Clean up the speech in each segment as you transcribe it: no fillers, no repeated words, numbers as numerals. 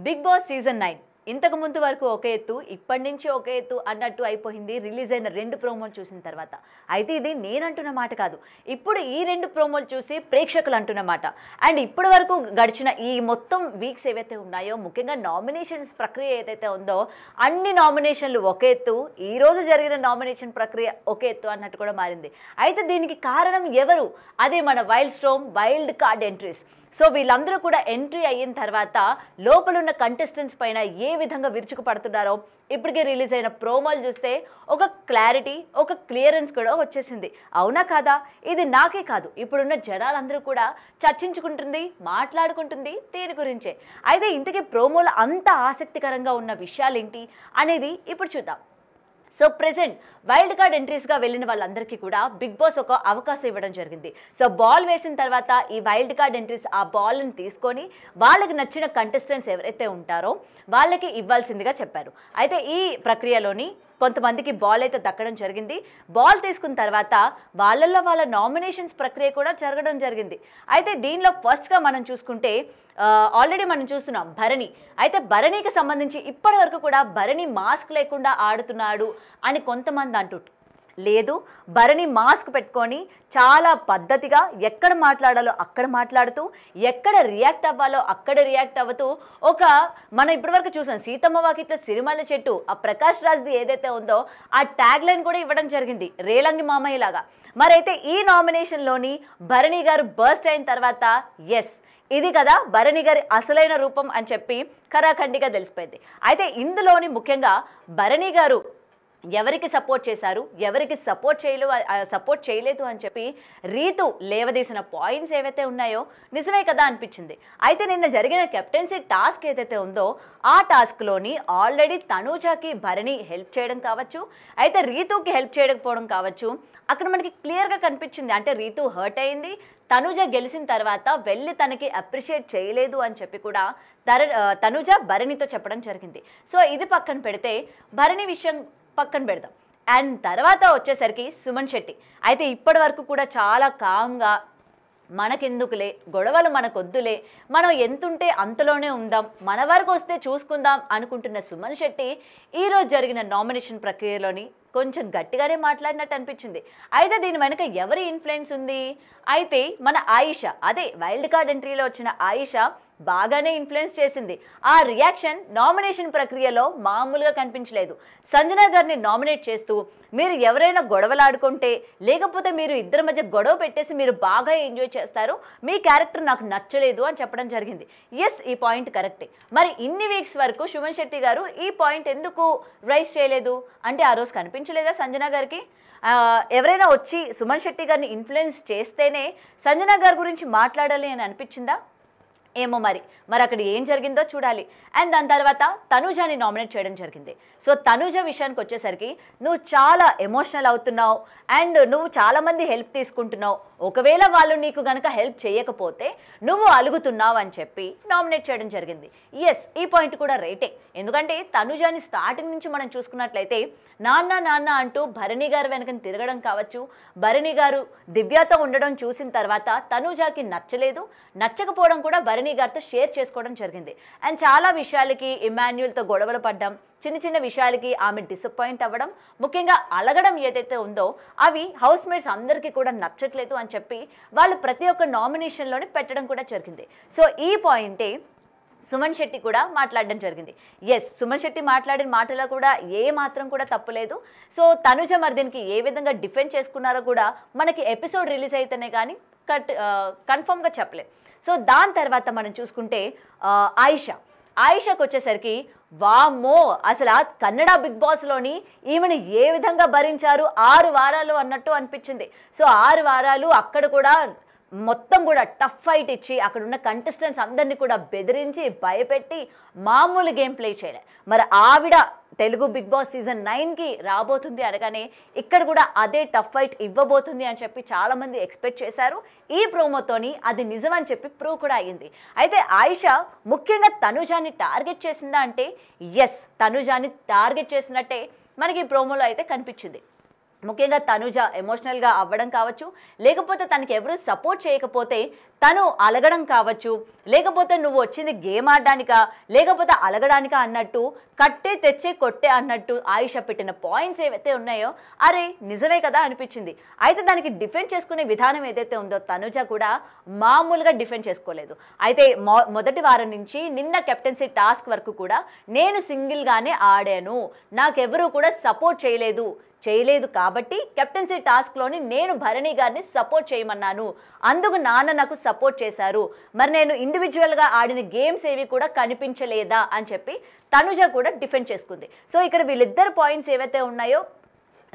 Big boss season 9 ఇంతకు ముందు వరకు ఒక ఎత్తు ఇప్పటి నుంచి ఒక ఎత్తు అన్నట్టు అయిపోయింది రిలీజ్ అయిన రెండు ప్రోమోలు చూసిన తర్వాత. అయితే ఇది నేనంటున్న మాట కాదు, ఇప్పుడు ఈ రెండు ప్రోమోలు చూసి ప్రేక్షకులు అంటున్న మాట. అండ్ ఇప్పటి వరకు గడిచిన ఈ మొత్తం వీక్స్ ఏవైతే ఉన్నాయో, ముఖ్యంగా నామినేషన్స్ ప్రక్రియ ఏదైతే ఉందో, అన్ని నామినేషన్లు ఒక ఎత్తు, ఈ రోజు జరిగిన నామినేషన్ ప్రక్రియ ఒక ఎత్తు అన్నట్టు కూడా మారింది. అయితే దీనికి కారణం ఎవరు? అదే మన wild storm wild card entries. So వీళ్ళందరూ కూడా ఎంట్రీ అయిన తర్వాత లోపల ఉన్న కంటెస్టెంట్స్ పైన ఏ విధంగా విరుచుకు పడుతున్నారో ఇప్పటికే రిలీజ్ అయిన ప్రోమోలు చూస్తే ఒక క్లారిటీ, ఒక క్లియరెన్స్ కూడా వచ్చేసింది. అవునా కాదా? ఇది నాకే కాదు, ఇప్పుడున్న జనాలందరూ కూడా చర్చించుకుంటుంది, మాట్లాడుకుంటుంది దీని గురించే. అయితే ఇంతకీ ప్రోమోలు అంత ఆసక్తికరంగా ఉన్న విషయాలు ఏంటి అనేది ఇప్పుడు చూద్దాం. సో ప్రెసెంట్ వైల్డ్ కార్డ్ ఎంట్రీస్గా వెళ్ళిన వాళ్ళందరికీ కూడా బిగ్ బాస్ ఒక అవకాశం ఇవ్వడం జరిగింది. సో బాల్ వేసిన తర్వాత ఈ వైల్డ్ కార్డ్ ఎంట్రీస్ ఆ బాల్ని తీసుకొని వాళ్ళకి నచ్చిన కంటెస్టెంట్స్ ఎవరైతే ఉంటారో వాళ్ళకి ఇవ్వాల్సిందిగా చెప్పారు. అయితే ఈ ప్రక్రియలోని కొంతమందికి బాల్ అయితే దక్కడం జరిగింది. బాల్ తీసుకున్న తర్వాత వాళ్ళల్లో వాళ్ళ నామినేషన్స్ ప్రక్రియ కూడా జరగడం జరిగింది. అయితే దీనిలో ఫస్ట్గా మనం చూసుకుంటే ఆల్రెడీ మనం చూస్తున్నాం భరణి. అయితే భరణికి సంబంధించి ఇప్పటి వరకు కూడా భరణి మాస్క్ లేకుండా ఆడుతున్నాడు అని కొంతమంది అంటుంటారు. లేదు, భరణి మాస్క్ పెట్టుకొని చాలా పద్ధతిగా ఎక్కడ మాట్లాడాలో అక్కడ మాట్లాడుతూ, ఎక్కడ రియాక్ట్ అవ్వాలో అక్కడ రియాక్ట్ అవ్వుతూ, మనం ఇప్పటివరకు చూసాం సీతమ్మ వాకిట్లో సిరిమల్ల చెట్టు, ఆ ప్రకాష్ రాజ్ది ఏదైతే ఉందో ఆ ట్యాగ్ లైన్ కూడా ఇవ్వడం జరిగింది, రేలంగి మామయ్య లాగా. మరైతే ఈ నామినేషన్లోని భరణి గారు బర్స్ట్ అయిన తర్వాత ఎస్ ఇది కదా భరణి గారి అసలైన రూపం అని చెప్పి ఖరాఖండిగా తెలిసిపోయింది. అయితే ముఖ్యంగా భరణి గారు ఎవరికి సపోర్ట్ చేశారు, ఎవరికి సపోర్ట్ చేయలేదు అని చెప్పి రీతు లేవదీసిన పాయింట్స్ ఏవైతే ఉన్నాయో నిజమే కదా అనిపించింది. అయితే నిన్న జరిగిన కెప్టెన్సీ టాస్క్ ఏదైతే ఉందో ఆ టాస్క్లోని ఆల్రెడీ తనూజాకి భరణి హెల్ప్ చేయడం కావచ్చు, అయితే రీతుకి హెల్ప్ చేయకపోవడం కావచ్చు, అక్కడ మనకి క్లియర్గా కనిపించింది. అంటే రీతు హర్ట్ అయింది, తనూజ గెలిచిన తర్వాత వెళ్ళి తనకి అప్రిషియేట్ చేయలేదు అని చెప్పి కూడా తనూజ భరణితో చెప్పడం జరిగింది. సో ఇది పక్కన పెడితే భరణి విషయం పక్కన పెడదాం. అండ్ తర్వాత వచ్చేసరికి సుమన్ శెట్టి. అయితే ఇప్పటి వరకు కూడా చాలా కామ్గా మనకెందుకులే గొడవలు, మనకొద్దులే, మనం ఎంతుంటే అంతలోనే ఉందాం, మన వరకు వస్తే చూసుకుందాం అనుకుంటున్న సుమన్ శెట్టి ఈరోజు జరిగిన నామినేషన్ ప్రక్రియలోని కొంచెం గట్టిగానే మాట్లాడినట్టు అనిపించింది. అయితే దీని వెనుక ఎవరి ఇన్ఫ్లుయెన్స్ ఉంది? అయితే మన ఆయిషా, అదే వైల్డ్ కార్డ్ ఎంట్రీలో వచ్చిన ఆయిషా బాగానే ఇన్ఫ్లుయెన్స్ చేసింది. ఆ రియాక్షన్ నామినేషన్ ప్రక్రియలో మామూలుగా కనిపించలేదు. సంజన గారిని నామినేట్ చేస్తూ మీరు ఎవరైనా గొడవలాడుకుంటే, లేకపోతే మీరు ఇద్దరి మధ్య గొడవ పెట్టేసి మీరు బాగా ఎంజాయ్ చేస్తారు, మీ క్యారెక్టర్ నాకు నచ్చలేదు అని చెప్పడం జరిగింది. ఎస్, ఈ పాయింట్ కరెక్టే. మరి ఇన్ని వీక్స్ వరకు సుమన్ శెట్టి గారు ఈ పాయింట్ ఎందుకు రైజ్ చేయలేదు? అంటే ఆ రోజు కనిపించలేదా సంజన గారికి? ఎవరైనా వచ్చి సుమన్ శెట్టి గారిని ఇన్ఫ్లుయెన్స్ చేస్తేనే సంజన గారి గురించి మాట్లాడాలి అని అనిపించిందా? ఏమో మరి అక్కడ ఏం జరిగిందో చూడాలి. అండ్ దాని తర్వాత తనూజాని నామినేట్ చేయడం జరిగింది. సో తనూజ విషయానికి వచ్చేసరికి నువ్వు చాలా ఎమోషనల్ అవుతున్నావు అండ్ నువ్వు చాలామంది హెల్ప్ తీసుకుంటున్నావు, ఒకవేళ వాళ్ళు నీకు గనక హెల్ప్ చేయకపోతే నువ్వు అలుగుతున్నావు అని చెప్పి నామినేట్ చేయడం జరిగింది. ఎస్, ఈ పాయింట్ కూడా రైటే. ఎందుకంటే తనూజాని స్టార్టింగ్ నుంచి మనం చూసుకున్నట్లయితే నాన్న నాన్న అంటూ భరణి గారు వెనకని తిరగడం కావచ్చు, భరణి గారు దివ్యతో ఉండడం చూసిన తర్వాత తనూజాకి నచ్చకపోవడం కూడా భరణి గారితో షేర్ చేసుకోవడం జరిగింది. అండ్ చాలా విషయాలకి ఇమాన్యుయల్తో గొడవలు పడ్డం, చిన్న చిన్న విషయాలకి ఆమె డిసప్పాయింట్ అవ్వడం, ముఖ్యంగా అలగడం ఏదైతే ఉందో అవి హౌస్ మేట్స్ అందరికీ కూడా నచ్చట్లేదు అని చెప్పి వాళ్ళు ప్రతి ఒక్క నామినేషన్లోనే పెట్టడం కూడా జరిగింది. సో ఈ పాయింటే సుమన్ శెట్టి కూడా మాట్లాడడం జరిగింది. ఎస్, సుమన్ శెట్టి మాట్లాడిన మాటలో కూడా ఏ మాత్రం కూడా తప్పులేదు. సో తనుజ మరి దీనికి ఏ విధంగా డిఫెండ్ చేసుకున్నారో కూడా మనకి ఎపిసోడ్ రిలీజ్ అయితేనే కానీ కన్ఫర్మ్గా చెప్పలేదు. సో దాని తర్వాత మనం చూసుకుంటే ఆయిషాకి వచ్చేసరికి వామ్మో, అసలు కన్నడ బిగ్ బాస్లోని ఈమెను ఏ విధంగా భరించారు 6 వారాలు అన్నట్టు అనిపించింది. సో 6 వారాలు అక్కడ కూడా మొత్తం కూడా టఫ్ ఫైట్ ఇచ్చి అక్కడ ఉన్న కంటెస్టెంట్స్ అందరినీ కూడా బెదిరించి భయపెట్టి మామూలు గేమ్ ప్లే చేయలే. మరి ఆవిడ తెలుగు బిగ్ బాస్ సీజన్ 9కి రాబోతుంది అనగానే ఇక్కడ కూడా అదే టఫ్ ఫైట్ ఇవ్వబోతుంది అని చెప్పి చాలామంది ఎక్స్పెక్ట్ చేశారు. ఈ ప్రోమోతోని అది నిజమని చెప్పి ప్రూవ్ కూడా అయ్యింది. అయితే ఆయిషా ముఖ్యంగా తనూజాని టార్గెట్ చేసిందా అంటే ఎస్, తనూజాని టార్గెట్ చేసినట్టే మనకి ఈ ప్రోమోలో అయితే కనిపించింది. ముఖ్యంగా తనుజ ఎమోషనల్గా అవ్వడం కావచ్చు, లేకపోతే తనకి ఎవరు సపోర్ట్ చేయకపోతే తను అలగడం కావచ్చు, లేకపోతే నువ్వు వచ్చింది గేమ్ ఆడడానికా లేకపోతే అలగడానికా అన్నట్టు కట్టే తెచ్చే కొట్టే అన్నట్టు ఆయిష పెట్టిన పాయింట్స్ ఏవైతే ఉన్నాయో అరే నిజమే కదా అనిపించింది. అయితే దానికి డిఫెండ్ చేసుకునే విధానం ఏదైతే ఉందో తనుజ కూడా మామూలుగా డిఫెండ్ చేసుకోలేదు. అయితే మొదటి వారం నుంచి నిన్న కెప్టెన్సీ టాస్క్ వరకు కూడా నేను సింగిల్గానే ఆడాను, నాకెవరూ కూడా సపోర్ట్ చేయలేదు కాబట్టి కెప్టెన్సీ టాస్క్లోని నేను భరణి గారిని సపోర్ట్ చేయమన్నాను, అందుకు నాన్న నాకు సపోర్ట్ చేశారు, మరి నేను ఇండివిజువల్గా ఆడిన గేమ్స్ ఏవి కూడా కనిపించలేదా అని చెప్పి తనుజ కూడా డిఫెండ్ చేసుకుంది. సో ఇక్కడ వీళ్ళిద్దరు పాయింట్స్ ఏవైతే ఉన్నాయో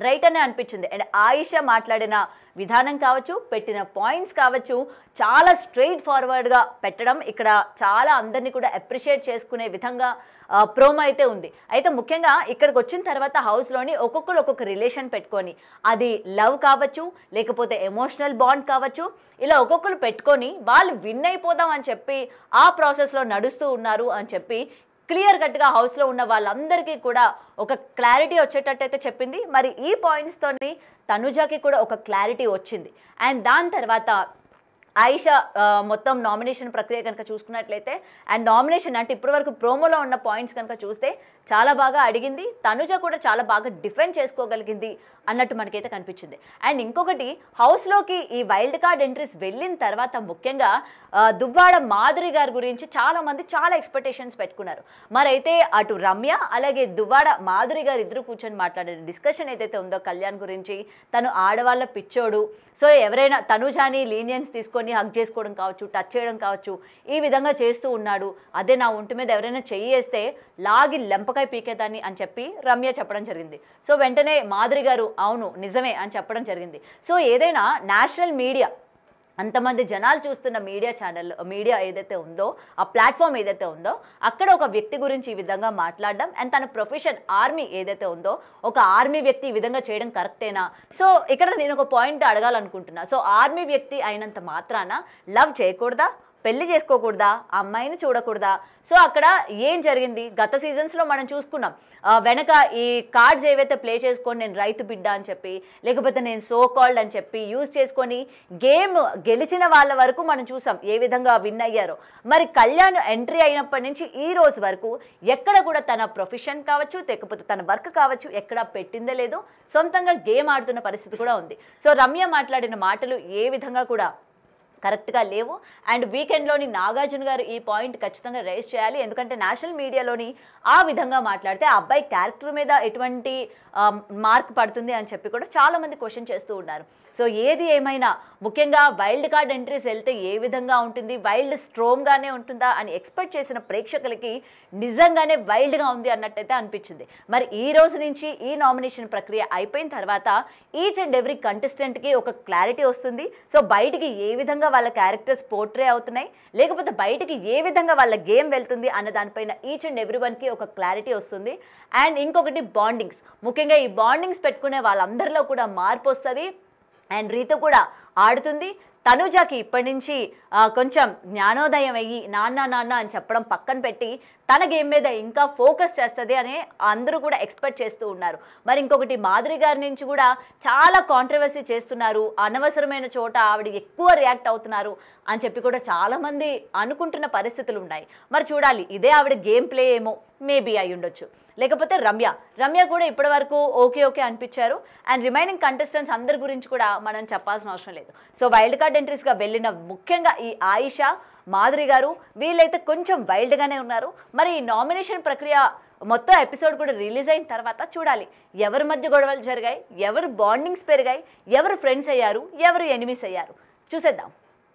రైట్ అనే అనిపించింది. అండ్ ఆయిష మాట్లాడిన విధానం కావచ్చు, పెట్టిన పాయింట్స్ కావచ్చు, చాలా స్ట్రెయిట్ ఫార్వర్డ్గా పెట్టడం ఇక్కడ చాలా అందరినీ కూడా అప్రిషియేట్ చేసుకునే విధంగా ప్రోమో అయితే ఉంది. అయితే ముఖ్యంగా ఇక్కడికి వచ్చిన తర్వాత హౌస్లోని ఒక్కొక్కరు ఒక్కొక్క రిలేషన్ పెట్టుకొని, అది లవ్ కావచ్చు లేకపోతే ఎమోషనల్ బాండ్ కావచ్చు, ఇలా ఒక్కొక్కరు పెట్టుకొని వాళ్ళు విన్ అయిపోదాం అని చెప్పి ఆ ప్రాసెస్లో నడుస్తూ ఉన్నారు అని చెప్పి క్లియర్ కట్గా హౌస్లో ఉన్న వాళ్ళందరికీ కూడా ఒక క్లారిటీ వచ్చేటట్టయితే చెప్పింది. మరి ఈ పాయింట్స్తోని తనుజాకి కూడా ఒక క్లారిటీ వచ్చింది. అండ్ దాని తర్వాత ఆయిష మొత్తం నామినేషన్ ప్రక్రియ కనుక చూసుకున్నట్లయితే అండ్ నామినేషన్ అంటే ఇప్పటివరకు ప్రోమోలో ఉన్న పాయింట్స్ కనుక చూస్తే చాలా బాగా అడిగింది, తనుజ కూడా చాలా బాగా డిఫెండ్ చేసుకోగలిగింది అన్నట్టు మనకైతే కనిపించింది. అండ్ ఇంకొకటి హౌస్లోకి ఈ వైల్డ్ కార్డ్ ఎంట్రీస్ వెళ్ళిన తర్వాత ముఖ్యంగా దువ్వాడ మాధురి గారి గురించి చాలామంది చాలా ఎక్స్పెక్టేషన్స్ పెట్టుకున్నారు. మరైతే అటు రమ్య అలాగే దువ్వాడ మాధురి గారు ఇద్దరు కూర్చొని మాట్లాడిన డిస్కషన్ ఏదైతే ఉందో కళ్యాణ్ గురించి, తను ఆడవాళ్ళ పిచ్చోడు, సో ఎవరైనా తనుజాని లీనియన్స్ తీసుకొని హగ్ చేసుకోవడం కావచ్చు, టచ్ చేయడం కావచ్చు, ఈ విధంగా చేస్తూ ఉన్నాడు, అదే నా ఒంటి మీద ఎవరైనా చెయ్యి వేస్తే లాగి లెంపకాయ పీకేదాన్ని అని చెప్పి రమ్య చెప్పడం జరిగింది. సో వెంటనే మాధురి గారు అవును నిజమే అని చెప్పడం జరిగింది. సో ఏదైనా నేషనల్ మీడియా అంతమంది జనాలు చూస్తున్న మీడియా ఏదైతే ఉందో ఆ ప్లాట్ఫామ్ ఏదైతే ఉందో అక్కడ ఒక వ్యక్తి గురించి ఈ విధంగా మాట్లాడడం అండ్ తన ప్రొఫెషన్ ఆర్మీ ఏదైతే ఉందో ఒక ఆర్మీ వ్యక్తి ఈ విధంగా చేయడం కరెక్టేనా? సో ఇక్కడ నేను ఒక పాయింట్ అడగాలనుకుంటున్నా. సో ఆర్మీ వ్యక్తి అయినంత మాత్రాన లవ్ చేయకూడదా, పెళ్లి చేసుకోకూడదా, అమ్మాయిని చూడకూడదా? సో అక్కడ ఏం జరిగింది? గత సీజన్స్లో మనం చూసుకున్నాం, వెనక ఈ కార్డ్స్ ఏవైతే ప్లే చేసుకొని నేను రైతు బిడ్డ అని చెప్పి లేకపోతే నేను సో కాల్డ్ అని చెప్పి యూజ్ చేసుకొని గేమ్ గెలిచిన వాళ్ళ వరకు మనం చూసాం ఏ విధంగా విన్ అయ్యారో. మరి కళ్యాణ్ ఎంట్రీ అయినప్పటి నుంచి ఈ రోజు వరకు ఎక్కడ కూడా తన ప్రొఫెషన్ కావచ్చు లేకపోతే తన వర్క్ కావచ్చు ఎక్కడ పెట్టిందే లేదు, సొంతంగా గేమ్ ఆడుతున్న పరిస్థితి కూడా ఉంది. సో రమ్య మాట్లాడిన మాటలు ఏ విధంగా కూడా కరెక్ట్గా లేవు. అండ్ వీకెండ్లోని నాగార్జున గారు ఈ పాయింట్ ఖచ్చితంగా రైజ్ చేయాలి, ఎందుకంటే నేషనల్ మీడియాలోని ఆ విధంగా మాట్లాడితే ఆ అబ్బాయి క్యారెక్టర్ మీద ఎటువంటి మార్క్ పడుతుంది అని చెప్పి కూడా చాలామంది క్వశ్చన్ చేస్తూ ఉన్నారు. సో ఏది ఏమైనా ముఖ్యంగా వైల్డ్ కార్డ్ ఎంట్రీస్ వెళ్తే ఏ విధంగా ఉంటుంది, వైల్డ్ స్ట్రాంగ్గానే ఉంటుందా అని ఎక్స్పెక్ట్ చేసిన ప్రేక్షకులకి నిజంగానే వైల్డ్గా ఉంది అన్నట్టయితే అనిపించింది. మరి ఈ రోజు నుంచి ఈ నామినేషన్ ప్రక్రియ అయిపోయిన తర్వాత ఈచ్ అండ్ ఎవ్రీ కంటెస్టెంట్కి ఒక క్లారిటీ వస్తుంది. సో బయటికి ఏ విధంగా వాళ్ళ క్యారెక్టర్స్ పోర్ట్రే అవుతున్నాయి లేకపోతే బయటికి ఏ విధంగా వాళ్ళ గేమ్ వెళ్తుంది అన్న దానిపైన ఈచ్ అండ్ ఎవ్రీ వన్కి ఒక క్లారిటీ వస్తుంది. అండ్ ఇంకొకటి బాండింగ్స్, ముఖ్యంగా ఈ బాండింగ్స్ పెట్టుకునే వాళ్ళందరిలో కూడా మార్పు వస్తుంది. అండ్ రీతు కూడా ఆడుతుంది. తనుజాకి ఇప్పటి నుంచి కొంచెం జ్ఞానోదయం అయ్యి నాన్న అని చెప్పడం పక్కన పెట్టి తన గేమ్ మీద ఇంకా ఫోకస్ చేస్తుంది అని అందరూ కూడా ఎక్స్పెక్ట్ చేస్తూ ఉన్నారు. మరి ఇంకొకటి మాధురి గారి నుంచి కూడా చాలా కాంట్రవర్సీ చేస్తున్నారు, అనవసరమైన చోట ఆవిడ ఎక్కువ రియాక్ట్ అవుతున్నారు అని చెప్పి కూడా చాలామంది అనుకుంటున్న పరిస్థితులు ఉన్నాయి. మరి చూడాలి, ఇదే ఆవిడ గేమ్ ప్లే ఏమో మేబీ అయి ఉండొచ్చు. లేకపోతే రమ్య కూడా ఇప్పటి వరకు ఓకే అనిపించారు. అండ్ రిమైనింగ్ కంటెస్టెంట్స్ అందరి గురించి కూడా మనం చెప్పాల్సిన అవసరం లేదు. సో వైల్డ్ కార్డ్ ఎంట్రీస్గా వెళ్ళిన ముఖ్యంగా ఈ ఆయిష, మాధురి గారు వీళ్ళైతే కొంచెం వైల్డ్గానే ఉన్నారు. మరి ఈ నామినేషన్ ప్రక్రియ మొత్తం ఎపిసోడ్ కూడా రిలీజ్ అయిన తర్వాత చూడాలి ఎవరి మధ్య గొడవలు జరిగాయి, ఎవరు బాండింగ్స్ పెరిగాయి, ఎవరు ఫ్రెండ్స్ అయ్యారు, ఎవరు ఎనిమీస్ అయ్యారు చూసేద్దాం.